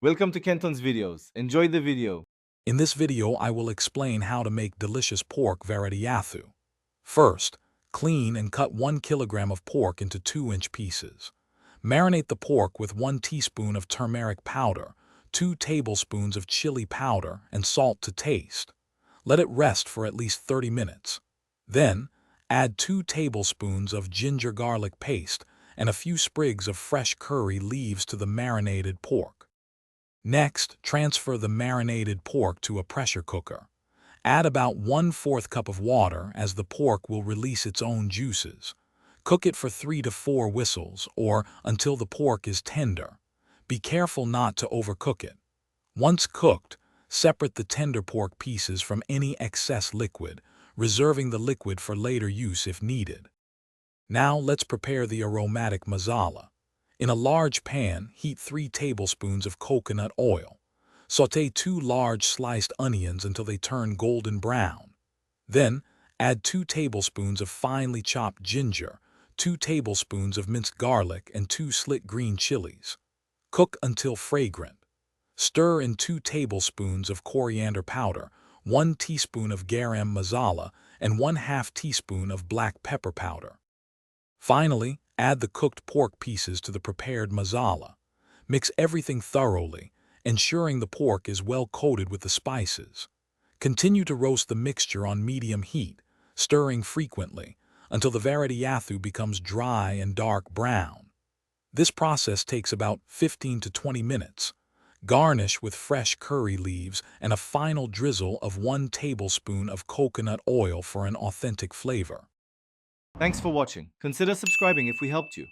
Welcome to Kenton's videos. Enjoy the video. In this video, I will explain how to make delicious pork varattiyathu. First, clean and cut 1 kilogram of pork into 2-inch pieces. Marinate the pork with 1 teaspoon of turmeric powder, 2 tablespoons of chili powder, and salt to taste. Let it rest for at least 30 minutes. Then, add 2 tablespoons of ginger garlic paste and a few sprigs of fresh curry leaves to the marinated pork. Next, transfer the marinated pork to a pressure cooker. Add about 1/4 cup of water as the pork will release its own juices. Cook it for 3 to 4 whistles or until the pork is tender. Be careful not to overcook it. Once cooked, separate the tender pork pieces from any excess liquid, reserving the liquid for later use if needed. Now let's prepare the aromatic masala. In a large pan, heat 3 tablespoons of coconut oil. Sauté 2 large sliced onions until they turn golden brown. Then, add 2 tablespoons of finely chopped ginger, 2 tablespoons of minced garlic, and 2 slit green chilies. Cook until fragrant. Stir in 2 tablespoons of coriander powder, 1 teaspoon of garam masala, and 1/2 teaspoon of black pepper powder. Finally, add the cooked pork pieces to the prepared masala. Mix everything thoroughly, ensuring the pork is well coated with the spices. Continue to roast the mixture on medium heat, stirring frequently, until the varattiyathu becomes dry and dark brown. This process takes about 15 to 20 minutes. Garnish with fresh curry leaves and a final drizzle of 1 tablespoon of coconut oil for an authentic flavor. Thanks for watching. Consider subscribing if we helped you.